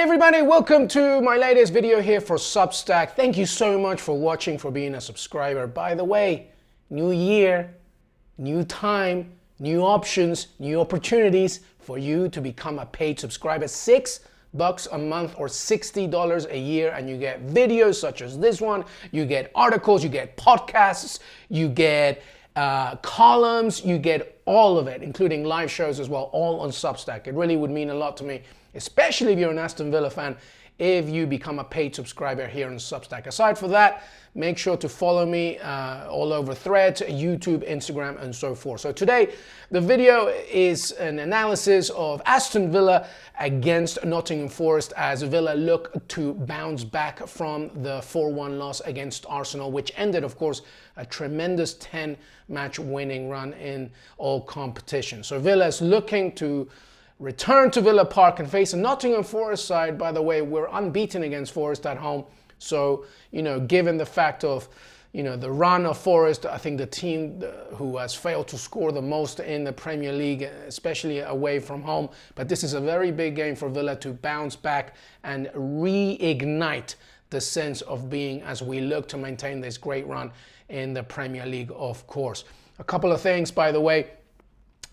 everybody, welcome to my latest video here for Substack. Thank you so much for watching, for being a subscriber. By the way, new year, new time, new options, new opportunities for you to become a paid subscriber. $6 a month or $60 a year, and you get videos such as this one, you get articles, you get podcasts, you get columns, you get all of it, including live shows as well, all on Substack. It really would mean a lot to me, especially if you're an Aston Villa fan, if you become a paid subscriber here on Substack. Aside from that, make sure to follow me all over Threads, YouTube, Instagram, and so forth. So today, the video is an analysis of Aston Villa against Nottingham Forest as Villa look to bounce back from the 4-1 loss against Arsenal, which ended, of course, a tremendous 10-match winning run in all competitions. So Villa is looking to return to Villa Park and face a Nottingham Forest side. By the way, we're unbeaten against Forest at home. So, given the fact of, the run of Forest, I think the team who has failed to score the most in the Premier League, especially away from home. But this is a very big game for Villa to bounce back and reignite the sense of being as we look to maintain this great run in the Premier League, of course. A couple of things, by the way.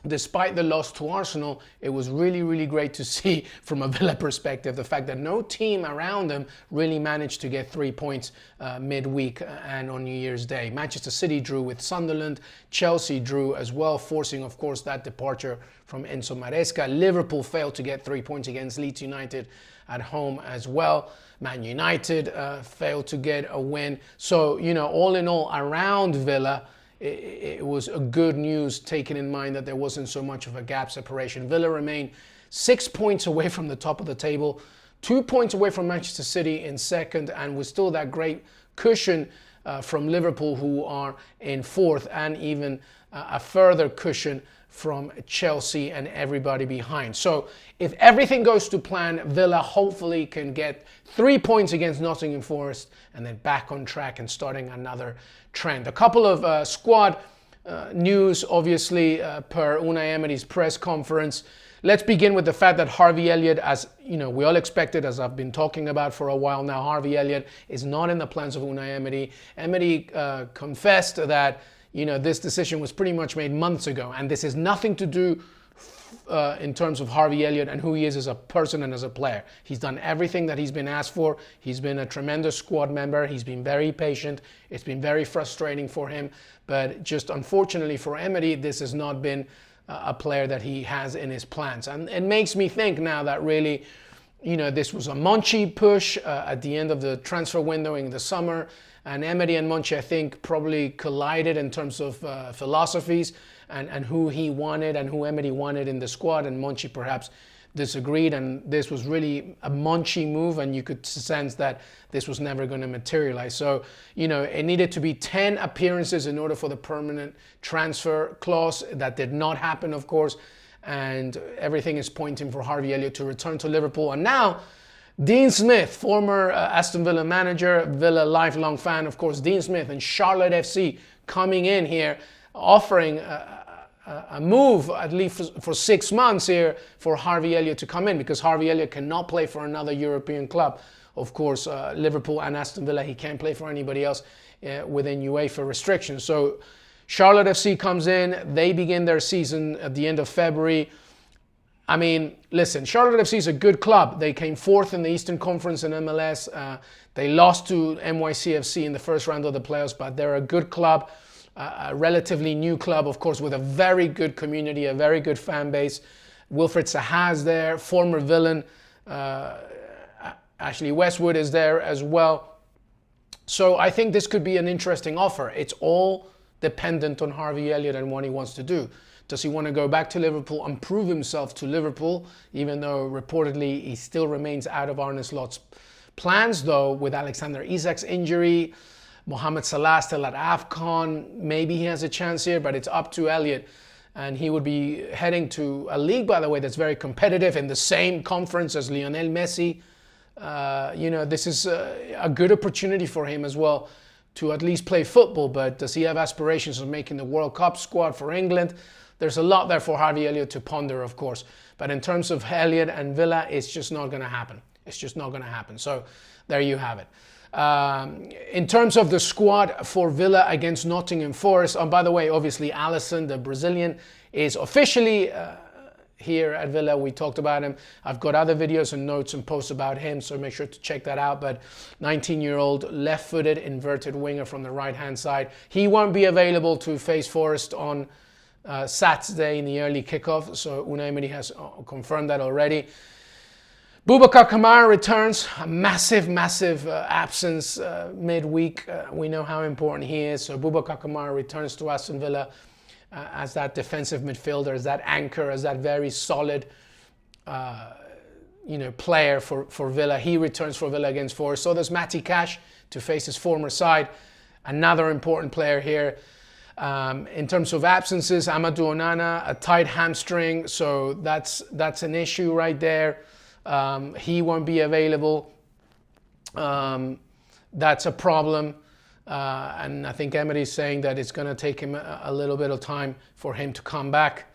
Despite the loss to Arsenal, it was really, really great to see from a Villa perspective the fact that no team around them really managed to get 3 points midweek and on New Year's Day. Manchester City drew with Sunderland, Chelsea drew as well, forcing, of course, that departure from Enzo Maresca. Liverpool failed to get 3 points against Leeds United at home as well. Man United failed to get a win. So, all in all, around Villa, it was a good news, taking in mind that there wasn't so much of a gap separation. Villa remained 6 points away from the top of the table, 2 points away from Manchester City in second, and with still that great cushion from Liverpool, who are in fourth, and even a further cushion from Chelsea and everybody behind. So if everything goes to plan, Villa hopefully can get 3 points against Nottingham Forest and then back on track and starting another trend. A couple of squad news, obviously, per Unai Emery's press conference. Let's begin with the fact that Harvey Elliott, as we all expected, as I've been talking about for a while now, Harvey Elliott is not in the plans of Unai Emery. Emery confessed that this decision was pretty much made months ago, and this has nothing to do in terms of Harvey Elliott and who he is as a person and as a player. He's done everything that he's been asked for. He's been a tremendous squad member. He's been very patient. It's been very frustrating for him, but just unfortunately for Emery, this has not been a player that he has in his plans. And it makes me think now that really, this was a Monchi push at the end of the transfer window in the summer. And Emery and Monchi, I think, probably collided in terms of philosophies and who he wanted and who Emery wanted in the squad. And Monchi perhaps disagreed. And this was really a Monchi move. And you could sense that this was never going to materialize. So, it needed to be 10 appearances in order for the permanent transfer clause. That did not happen, of course. And everything is pointing for Harvey Elliott to return to Liverpool. And now, Dean Smith, former Aston Villa manager, Villa lifelong fan, of course, Dean Smith and Charlotte FC coming in here, offering a move, at least for 6 months here, for Harvey Elliott to come in, because Harvey Elliott cannot play for another European club. Of course, Liverpool and Aston Villa, he can't play for anybody else within UEFA restrictions. So Charlotte FC comes in, they begin their season at the end of February. I mean, listen, Charlotte FC is a good club. They came fourth in the Eastern Conference in MLS. They lost to NYCFC in the first round of the playoffs, but they're a good club, a relatively new club, of course, with a very good community, a very good fan base. Wilfried Zaha's there, former villain. Ashley Westwood is there as well. So I think this could be an interesting offer. It's all dependent on Harvey Elliott and what he wants to do. Does he want to go back to Liverpool and prove himself to Liverpool, even though reportedly he still remains out of Arne Slot's plans, though, with Alexander Isak's injury, Mohamed Salah still at AFCON, maybe he has a chance here, but it's up to Elliott. And he would be heading to a league, by the way, that's very competitive in the same conference as Lionel Messi. This is a good opportunity for him as well to at least play football, but does he have aspirations of making the World Cup squad for England? There's a lot there for Harvey Elliott to ponder, of course. But in terms of Elliott and Villa, it's just not going to happen. It's just not going to happen. So there you have it. In terms of the squad for Villa against Nottingham Forest, and by the way, obviously Alisson, the Brazilian, is officially here at Villa. We talked about him. I've got other videos and notes and posts about him, so make sure to check that out. But 19-year-old left-footed inverted winger from the right-hand side. He won't be available to face Forest on Saturday in the early kickoff, so Unai Emery has confirmed that already. Boubacar Kamara returns, a massive absence midweek. We know how important he is. So Boubacar Kamara returns to Aston Villa as that defensive midfielder, as that anchor, as that very solid player for Villa. He returns for Villa against Forest. So there's Matty Cash to face his former side. Another important player here. In terms of absences, Amadou Onana, a tight hamstring. So that's an issue right there. He won't be available. That's a problem. And I think Emery is saying that it's going to take him a little bit of time for him to come back.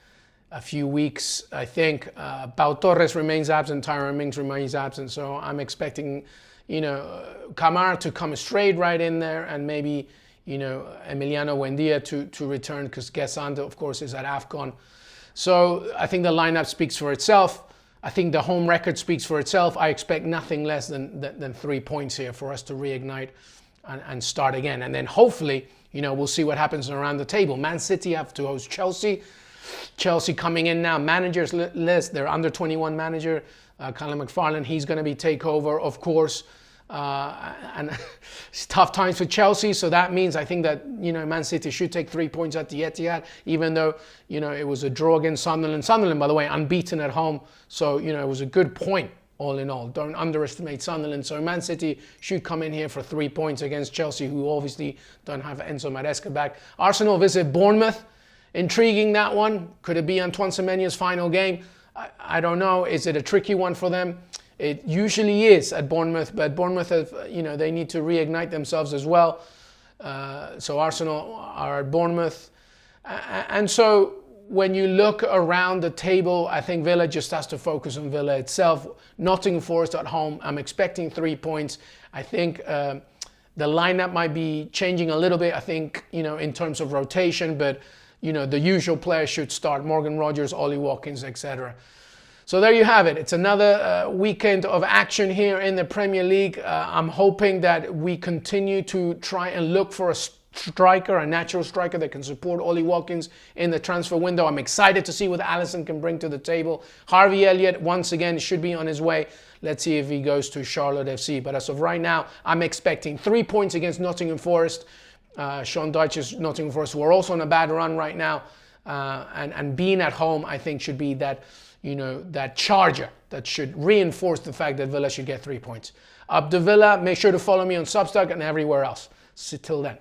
A few weeks, I think. Pau Torres remains absent. Tyrone Mings remains absent. So I'm expecting, Kamara to come straight right in there, and maybe, Emiliano Buendia to return, because Gesand, of course, is at AFCON. So I think the lineup speaks for itself. I think the home record speaks for itself. I expect nothing less than 3 points here for us to reignite and start again. And then hopefully, we'll see what happens around the table. Man City have to host Chelsea. Chelsea coming in now, managers list, their under 21 manager, Callum McFarlane, he's going to be takeover, of course. And it's tough times for Chelsea, so that means I think that Man City should take 3 points at the Etihad, even though it was a draw against Sunderland. Sunderland, by the way, unbeaten at home, so it was a good point all in all. Don't underestimate Sunderland. So Man City should come in here for 3 points against Chelsea, who obviously don't have Enzo Maresca back. Arsenal visit Bournemouth. Intriguing, that one. Could it be Antoine Semenyo's final game? I don't know. Is it a tricky one for them? It usually is at Bournemouth, but Bournemouth have, they need to reignite themselves as well. So Arsenal are at Bournemouth. And so when you look around the table, I think Villa just has to focus on Villa itself. Nottingham Forest at home, I'm expecting 3 points. I think the lineup might be changing a little bit, I think, in terms of rotation, but, the usual players should start. Morgan Rogers, Ollie Watkins, etc. So there you have it. It's another weekend of action here in the Premier League. I'm hoping that we continue to try and look for a striker, a natural striker that can support Ollie Watkins in the transfer window. I'm excited to see what Alisson can bring to the table. Harvey Elliott, once again, should be on his way. Let's see if he goes to Charlotte FC. But as of right now, I'm expecting 3 points against Nottingham Forest. Sean Dyche's Nottingham Forest, who are also on a bad run right now. And being at home, I think, should be that, that charger that should reinforce the fact that Villa should get 3 points. Up to Villa. Make sure to follow me on Substack and everywhere else. Till then.